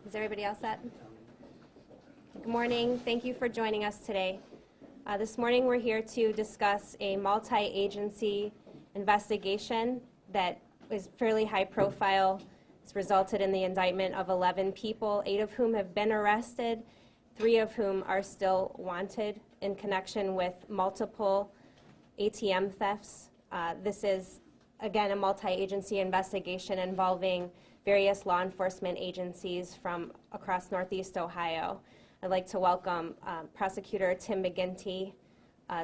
Is everybody else set? Good morning. Thank you for joining us today. This morning we're here to discuss a multi-agency investigation that is fairly high profile. It's resulted in the indictment of 11 people, 8 of whom have been arrested, 3 of whom are still wanted in connection with multiple ATM thefts. This is, again, a multi-agency investigation involving various law enforcement agencies from across Northeast Ohio. I'd like to welcome Prosecutor Tim McGinty,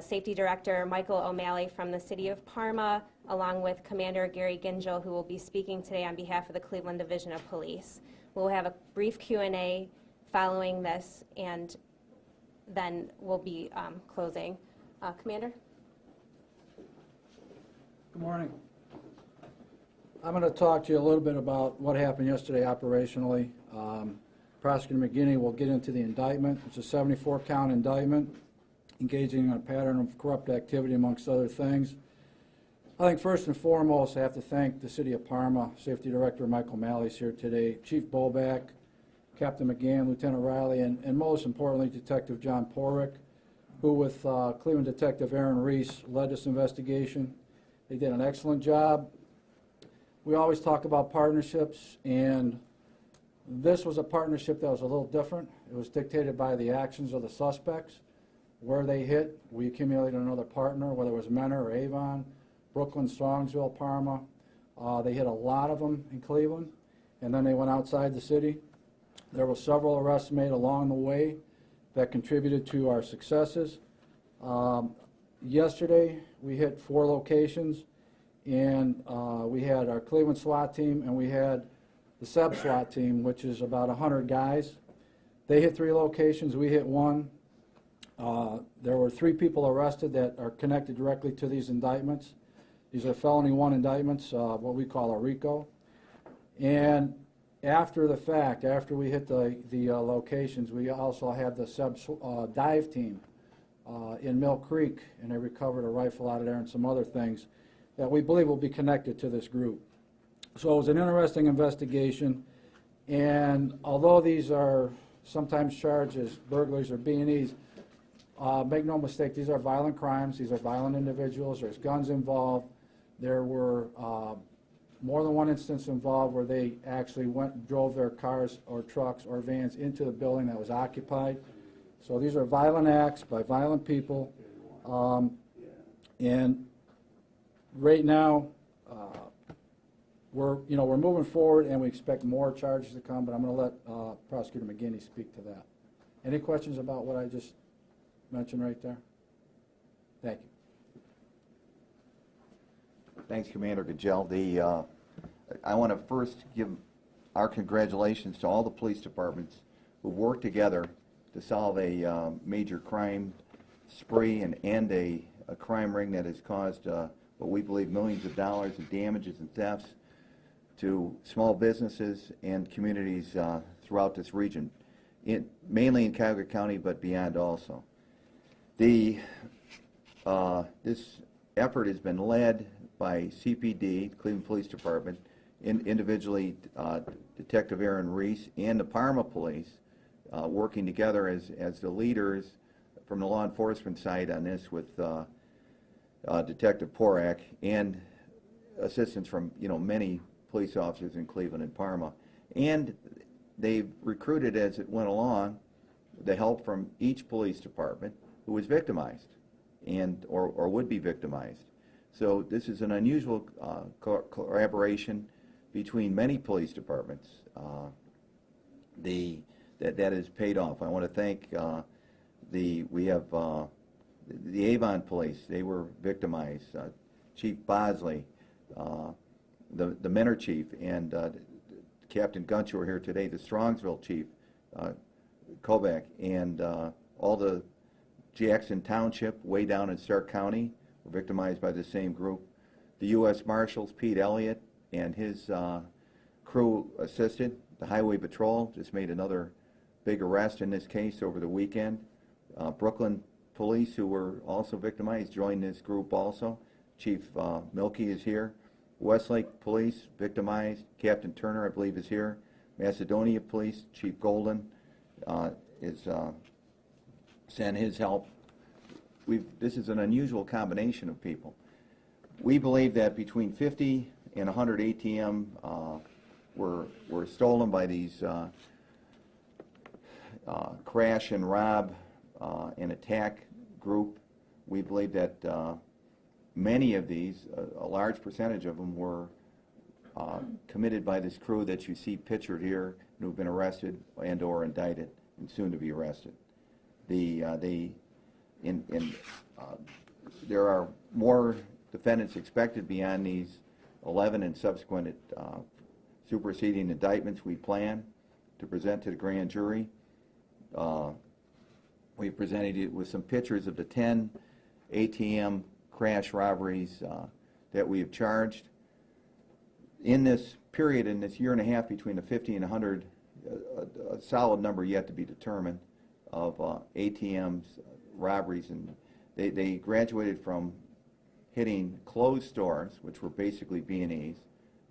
Safety Director Michael O'Malley from the City of Parma, along with Commander Gary Gingell, who will be speaking today on behalf of the Cleveland Division of Police. We'll have a brief Q&A following this, and then we'll be closing. Commander? Good morning. I'm going to talk to you a little bit about what happened yesterday operationally. Prosecutor McGinty will get into the indictment. It's a 74-count indictment engaging in a pattern of corrupt activity, amongst other things. I think first and foremost, I have to thank the City of Parma. Safety Director Michael O'Malley is here today, Chief Boback, Captain McGann, Lieutenant Riley, and most importantly, Detective John Porrick, who with Cleveland Detective Aaron Reese led this investigation. They did an excellent job. We always talk about partnerships, and this was a partnership that was a little different. It was dictated by the actions of the suspects. Where they hit, we accumulated another partner, whether it was Menor or Avon, Brooklyn, Strongsville, Parma. They hit a lot of them in Cleveland, and then they went outside the city. There were several arrests made along the way that contributed to our successes. Yesterday, we hit 4 locations, and we had our Cleveland SWAT team, and we had the SEB SWAT team, which is about 100 guys. They hit 3 locations, we hit 1. There were 3 people arrested that are connected directly to these indictments. These are felony 1 indictments, what we call a RICO. And after the fact, after we hit the locations, we also had the SEB dive team in Mill Creek, and they recovered a rifle out of there and some other things that we believe will be connected to this group. So it was an interesting investigation, and although these are sometimes charged as burglaries or B&Es, make no mistake, these are violent crimes, these are violent individuals, there's guns involved. There were more than 1 instance involved where they actually drove their cars or trucks or vans into the building that was occupied. So these are violent acts by violent people, and right now, we're moving forward, and we expect more charges to come. But I'm going to let Prosecutor McGinty speak to that. Any questions about what I just mentioned right there? Thank you. Thanks, Commander Gingell. I want to first give our congratulations to all the police departments who've worked together to solve a major crime spree and end a crime ring that has caused what we believe millions of dollars in damages and thefts to small businesses and communities throughout this region, mainly in Cuyahoga County, but beyond also. This effort has been led by CPD, Cleveland Police Department, individually Detective Aaron Reese and the Parma Police, working together as the leaders from the law enforcement side on this with Detective Porrick and assistance from many police officers in Cleveland and Parma. And they've recruited, as it went along, the help from each police department who was victimized and or would be victimized. So this is an unusual collaboration between many police departments that has paid off. I want to thank we have the Avon Police. They were victimized. Chief Bosley, the Menor Chief, and Captain Gunch, who are here today, the Strongsville Chief, Kovac, and all the Jackson Township, way down in Stark County, were victimized by the same group. The U.S. Marshals, Pete Elliott, and his crew assisted. The Highway Patrol just made another big arrest in this case over the weekend. Brooklyn Police, who were also victimized, joined this group also. Chief Milkey is here. Westlake Police, victimized. Captain Turner, I believe, is here. Macedonia Police, Chief Golden is sent his help. This is an unusual combination of people. We believe that between 50 and 100 ATM were stolen by these crash and rob and attack group. We believe that many of these, a large percentage of them, were committed by this crew that you see pictured here, who have been arrested and or indicted and soon to be arrested. There are more defendants expected beyond these 11 and subsequent superseding indictments we plan to present to the grand jury. We've presented you with some pictures of the 10 ATM crash robberies that we have charged. In this period, in this year and a half between the 50 and 100, a solid number yet to be determined of ATMs, robberies, and they graduated from hitting closed stores, which were basically B&Es,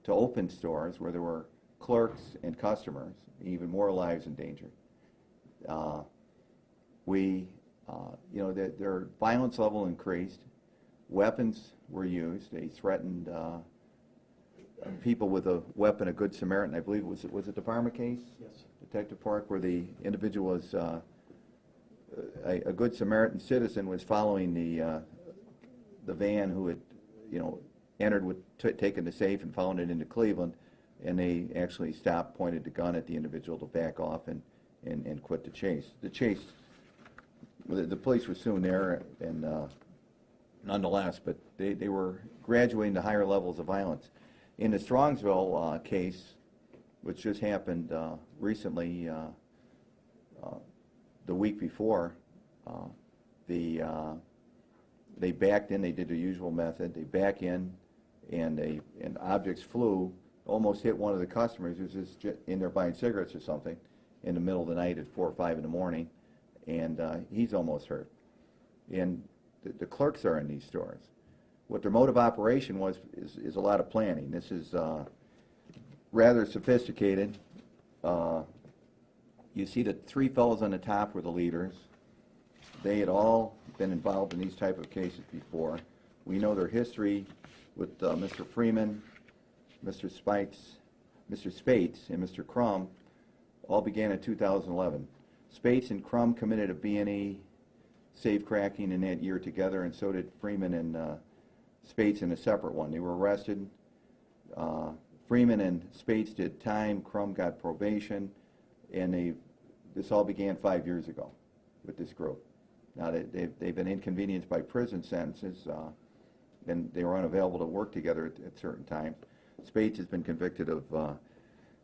to open stores where there were clerks and customers, even more lives in danger. Their violence level increased. Weapons were used. They threatened people with a weapon, a Good Samaritan. I believe was it the Parma case? Yes. Detective Park, where the individual was a Good Samaritan citizen was following the van who had entered with taken the safe and found it into Cleveland, and they actually stopped, pointed the gun at the individual to back off and quit the chase. The police were soon there, and nonetheless, but they were graduating to higher levels of violence. In the Strongsville case, which just happened recently, the week before, they backed in. They did the usual method. They back in, and objects flew, almost hit one of the customers who was just in there buying cigarettes or something in the middle of the night at 4 or 5 in the morning, and he's almost hurt. And the clerks are in these stores. What their mode of operation was is a lot of planning. This is rather sophisticated. You see the 3 fellows on the top were the leaders. They had all been involved in these type of cases before. We know their history with Mr. Freeman, Mr. Spates, and Mr. Crum all began in 2011. Spates and Crum committed a B&E safe cracking in that year together, and so did Freeman and Spates in a separate one. They were arrested. Freeman and Spates did time. Crum got probation, and this all began 5 years ago with this group. Now they've been inconvenienced by prison sentences, and they were unavailable to work together at certain times. Spates has been convicted of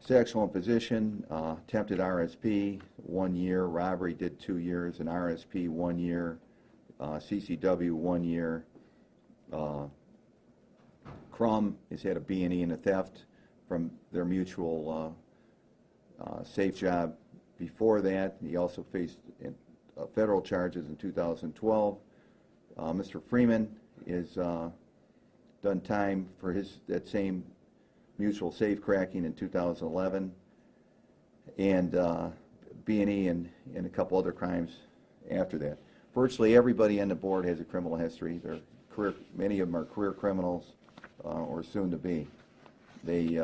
sexual imposition, attempted RSP 1 year, robbery did 2 years, and RSP 1 year, CCW 1 year. Crum has had a B&E and a theft from their mutual safe job before that. He also faced federal charges in 2012. Mr. Freeman is done time for that same mutual safe cracking in 2011, and B&E and a couple other crimes after that. Virtually everybody on the board has a criminal history. Many of them are career criminals or soon to be. They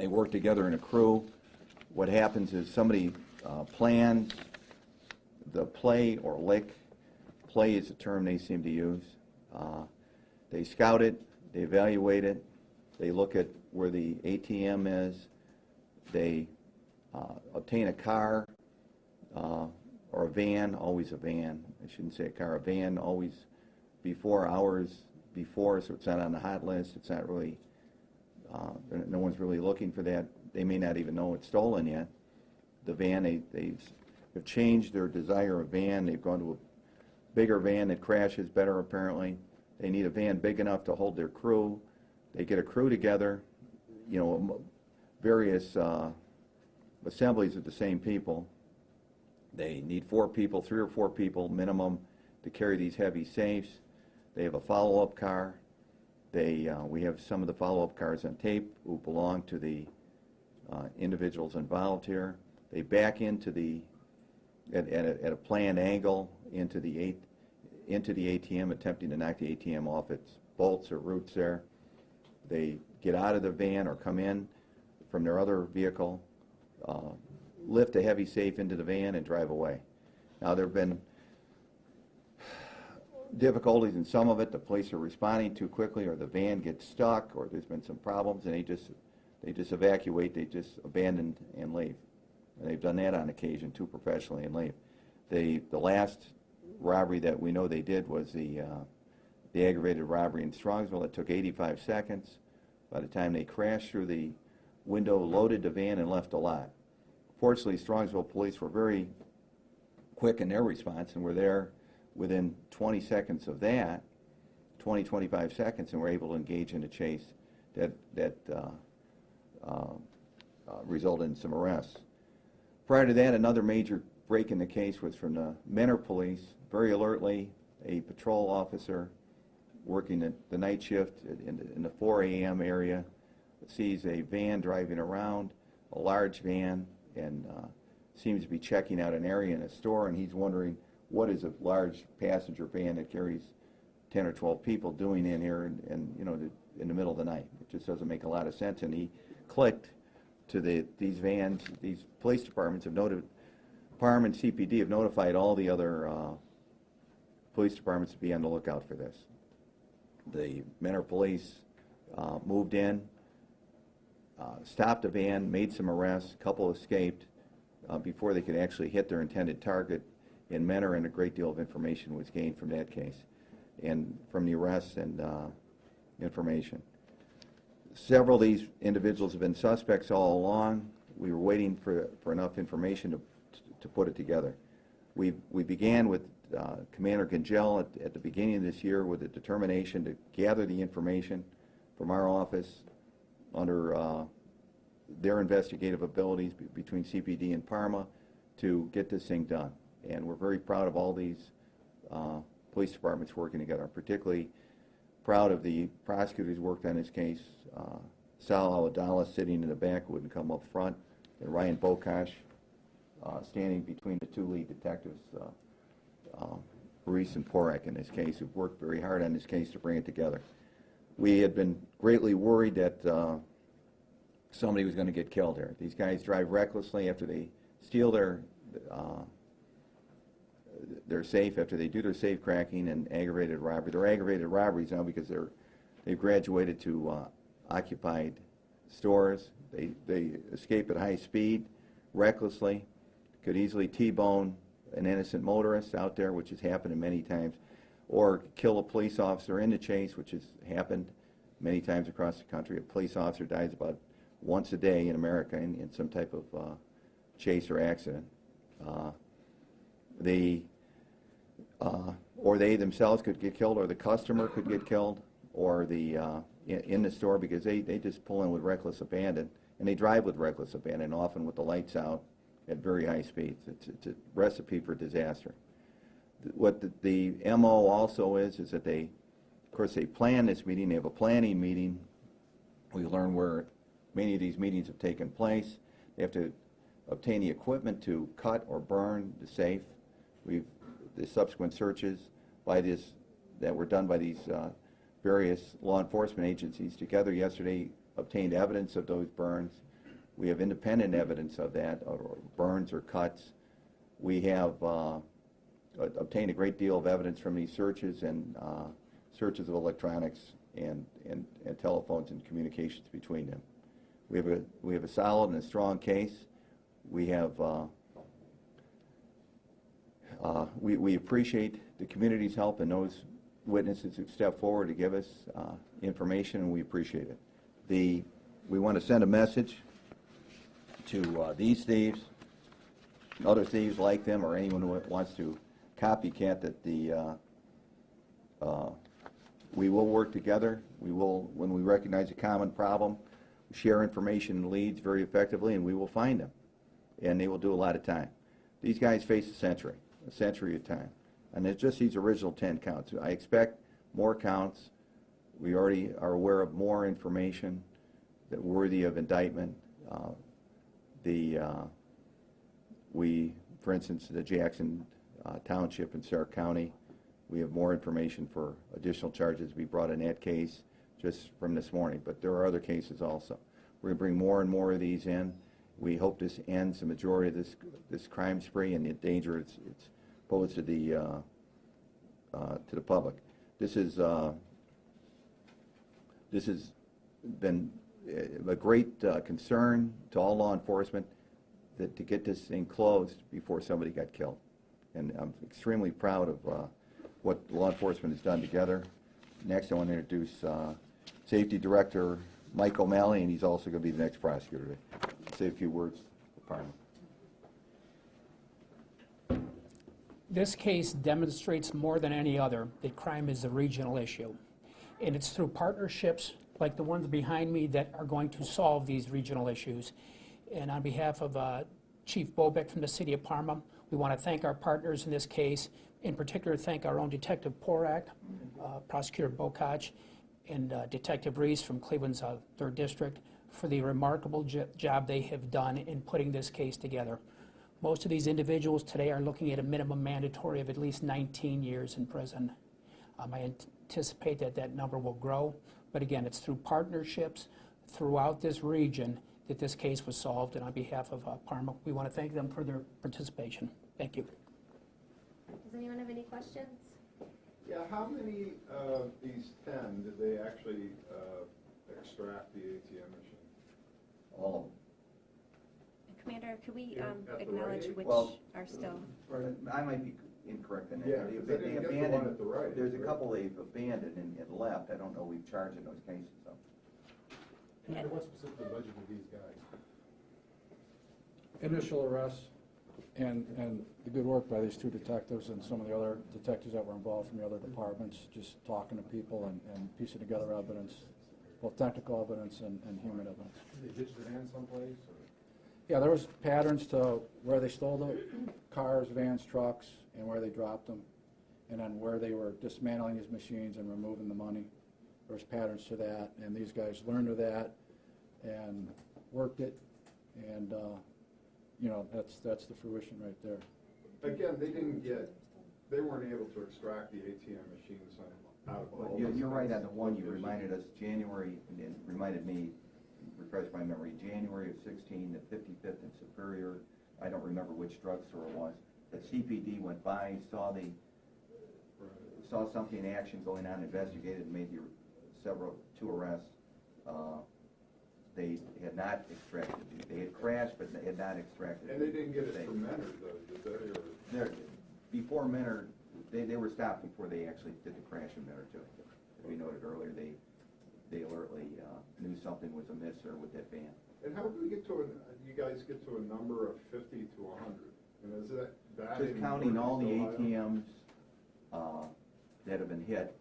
work together in a crew. What happens is somebody plans the play or lick. Play is the term they seem to use. They scout it, they evaluate it, they look at where the ATM is, they obtain a car or a van, always a van, I shouldn't say a car, a van, always hours before, so it's not on the hot list, it's not really, no one's really looking for that. They may not even know it's stolen yet. The van, they have changed their desire of van. They've gone to a bigger van that crashes better, apparently. They need a van big enough to hold their crew. They get a crew together, various assemblies of the same people. They need 4 people, 3 or 4 people minimum to carry these heavy safes. They have a follow-up car. We have some of the follow-up cars on tape who belong to the individuals involved here. They back into at a planned angle into the ATM, attempting to knock the ATM off its bolts or roots there. They get out of the van or come in from their other vehicle, lift a heavy safe into the van and drive away. Now, there have been difficulties in some of it. The police are responding too quickly, or the van gets stuck, or there's been some problems, and they just evacuate, they just abandon and leave. And they've done that on occasion too, professionally, and leave. The last robbery that we know they did was the aggravated robbery in Strongsville. It took 85 seconds. By the time they crashed through the window, loaded the van, and left the lot. Fortunately, Strongsville police were very quick in their response and were there within 20 seconds of that, 25 seconds, and were able to engage in a chase that resulted in some arrests. Prior to that, another major break in the case was from the Menor police. Very alertly, a patrol officer working the night shift in the 4 a.m. area sees a van driving around, a large van, and seems to be checking out an area in a store, and he's wondering what is a large passenger van that carries 10 or 12 people doing in here and you know, in the middle of the night. It just doesn't make a lot of sense, and he clicked to these vans. These police departments have noted, Parma and CPD have notified all the other police departments to be on the lookout for this. The Menor police moved in, stopped the van, made some arrests, a couple escaped before they could actually hit their intended target in Menor, and a great deal of information was gained from that case and from the arrests and information. Several of these individuals have been suspects all along. We were waiting for enough information to put it together. We began with Commander Gingell at the beginning of this year with a determination to gather the information from our office under their investigative abilities between CPD and Parma to get this thing done. And we're very proud of all these police departments working together. I'm particularly proud of the prosecutors who worked on this case. Sal Awadallah sitting in the back, who wouldn't come up front, and Ryan Bokash standing between the two lead detectives, Reese and Porek in this case, who've worked very hard on this case to bring it together. We had been greatly worried that somebody was going to get killed here. These guys drive recklessly after they steal their safe, after they do their safe cracking and aggravated robbery. They're aggravated robberies now because they've graduated to occupied stores. They escape at high speed, recklessly, could easily T-bone an innocent motorist out there, which has happened many times, or kill a police officer in the chase, which has happened many times across the country. A police officer dies about once a day in America in some type of chase or accident. Or they themselves could get killed, or the customer could get killed, or in the store, because they just pull in with reckless abandon, and they drive with reckless abandon, often with the lights out at very high speeds. It's a recipe for disaster. What the MO also is that they, of course, they plan this meeting. They have a planning meeting. We learn where many of these meetings have taken place. They have to obtain the equipment to cut or burn the safe. The subsequent searches that were done by these various law enforcement agencies together yesterday obtained evidence of those burns. We have independent evidence of that, or burns or cuts. We have obtained a great deal of evidence from these searches and searches of electronics and telephones and communications between them. We have a solid and a strong case. We have we appreciate the community's help and those witnesses who've stepped forward to give us information, and we appreciate it. We want to send a message to these thieves, other thieves like them, or anyone who wants to copycat that we will work together. We will, when we recognize a common problem, share information and leads very effectively, and we will find them. And they will do a lot of time. These guys face a century of time. And it's just these original 10 counts. I expect more counts. We already are aware of more information that worthy of indictment. For instance, the Jackson Township in Sarah County, we have more information for additional charges to be brought in that case just from this morning, but there are other cases also. We're going to bring more and more of these in. We hope this ends the majority of this crime spree and the danger it's posed to the public. This has been a great concern to all law enforcement to get this thing closed before somebody got killed. And I'm extremely proud of what law enforcement has done together. Next, I want to introduce Safety Director Mike O'Malley, and he's also going to be the next prosecutor to say a few words to the Department. This case demonstrates more than any other that crime is a regional issue. And it's through partnerships like the ones behind me that are going to solve these regional issues. And on behalf of Chief Bobeck from the City of Parma, we want to thank our partners in this case, in particular thank our own Detective Porak, Prosecutor Bokach, and Detective Reese from Cleveland's 3rd District for the remarkable job they have done in putting this case together. Most of these individuals today are looking at a minimum mandatory of at least 19 years in prison. I anticipate that that number will grow, but again, it's through partnerships throughout this region that this case was solved, and on behalf of Parma, we want to thank them for their participation. Thank you. Does anyone have any questions? Yeah, how many of these 10 did they actually extract the ATM machine? All of them. Commander, could we Yeah, at the acknowledge rate? which Well, are still? I might be incorrect in that. Yeah, 'cause they didn't get the one at the right, There's a right? couple they've abandoned and left. I don't know we've charged in those cases, though. Commander, what specifically budget did these guys? Initial arrests and the good work by these 2 detectives and some of the other detectives that were involved from the other departments, just talking to people and piecing together evidence, both technical evidence and human evidence. Did they ditch the van someplace? Or? Yeah, there was patterns to where they stole the cars, vans, trucks, and where they dropped them, and then where they were dismantling these machines and removing the money. There was patterns to that, and these guys learned of that and worked it, and you know, that's the fruition right there. Again, they weren't able to extract the ATM machines out of all You're those right on things. the one. You reminded us January, and it reminded me, refresh my memory, January of 16, the 55th and Superior. I don't remember which drugstore it was. The CPD went by, saw something in action going on, investigated, and made 2 arrests. They had not extracted. They had crashed, but they had not extracted. And they didn't get it from Menard, though, did they? Or? Before Menard, they were stopped before they actually did the crash in Menard, too. As we noted earlier, they alertly knew something was amiss there with that van. And how did we get to you guys get to a number of 50 to 100? And is that Just in counting all the Northeast ATMs that have been hit,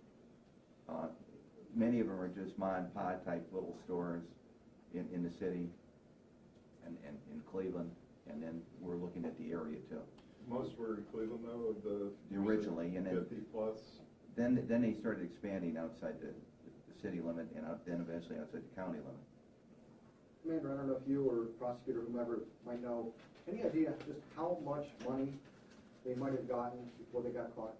many of them are just mom-and-pop type little stores in the city and in Cleveland, and then we're looking at the area too. Most were in Cleveland, though, of the Originally, and then 50 plus. Then they started expanding outside the city limit and then eventually outside the county limit. Commander, I don't know if you or prosecutor, whomever might know, any idea just how much money they might have gotten before they got caught?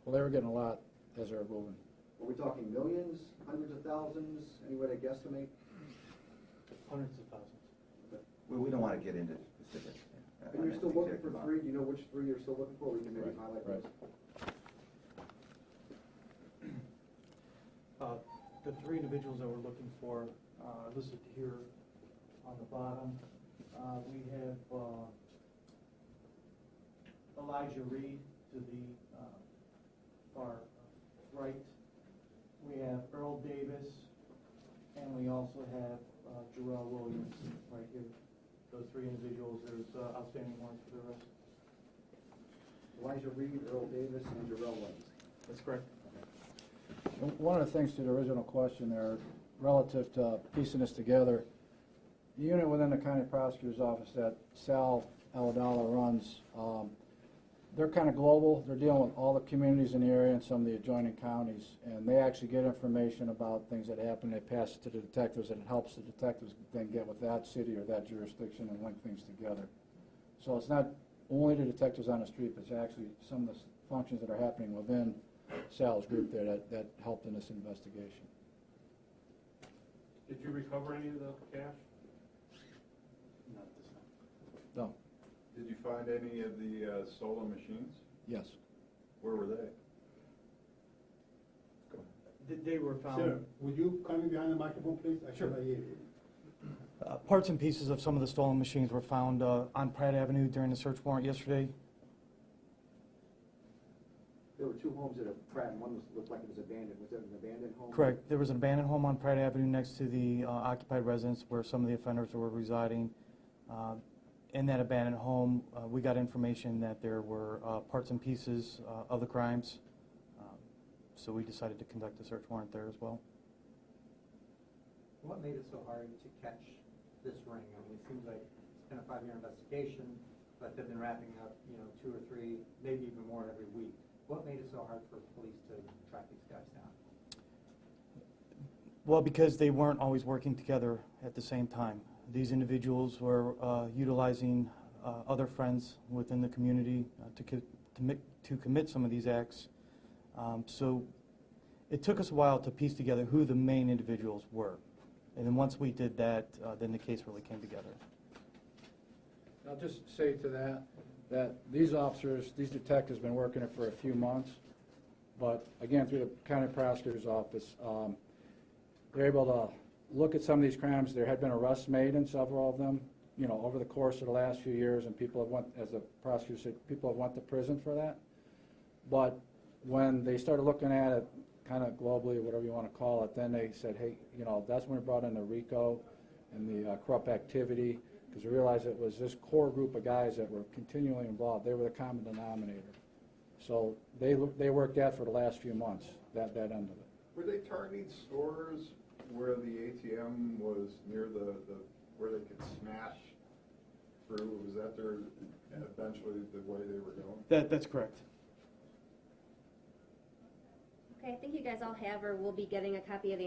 Well, they were getting a lot as they were moving. Are we talking millions, hundreds of thousands, any way to guesstimate? Hundreds of thousands. We don't want to get into specifics. And you're still looking for 3, do you know which 3 you're still looking for? We can maybe Right, highlight right. those. The 3 individuals that we're looking for are listed here on the bottom. We have Elijah Reed to the far right. We have Earl Davis, and we also have Jarrell Williams right here. Those 3 individuals, there's outstanding warrants for the rest. Elijah Reed, Earl Davis, and Jarrell Williams. That's correct. One of the things to the original question there, relative to piecing this together, the unit within the county prosecutor's office that Sal Aladala runs, they're kind of global. They're dealing with all the communities in the area and some of the adjoining counties, and they actually get information about things that happen. They pass it to the detectives, and it helps the detectives then get with that city or that jurisdiction and link things together. So it's not only the detectives on the street, but it's actually some of the functions that are happening within Sal's group there that helped in this investigation. Did you recover any of the cash? No. Did you find any of the stolen machines? Yes. Where were they? They were found. Sir, would you come in behind the microphone, please? I should hear you. Parts and pieces of some of the stolen machines were found on Pratt Avenue during the search warrant yesterday. There were two homes that are Pratt, and one looked like it was abandoned. Was it an abandoned home? Correct. There was an abandoned home on Pratt Avenue next to the occupied residence where some of the offenders were residing. In that abandoned home, we got information that there were parts and pieces of the crimes. So we decided to conduct a search warrant there as well. What made it so hard to catch this ring? I mean, it seems like it's been a 5-year investigation, but they've been wrapping up, 2 or 3, maybe even more every week. What made it so hard for police to track these guys down? Well, because they weren't always working together at the same time. These individuals were utilizing other friends within the community to commit some of these acts. So it took us a while to piece together who the main individuals were. And then once we did that, then the case really came together. I'll just say to that these officers, these detectives have been working it for a few months, but again, through the county prosecutor's office, they're able to look at some of these crimes. There had been arrests made in several of them, over the course of the last few years, and people have went, as the prosecutor said, people have went to prison for that. But when they started looking at it kind of globally, whatever you want to call it, then they said, hey, that's when we brought in the RICO and the corrupt activity, because we realized it was this core group of guys that were continually involved. They were the common denominator. So they worked that for the last few months, that end of it. Were they targeting stores where the ATM was near where they could smash through? Was that eventually the way they were going? That's correct. Okay, I think you guys all have or will be getting a copy of the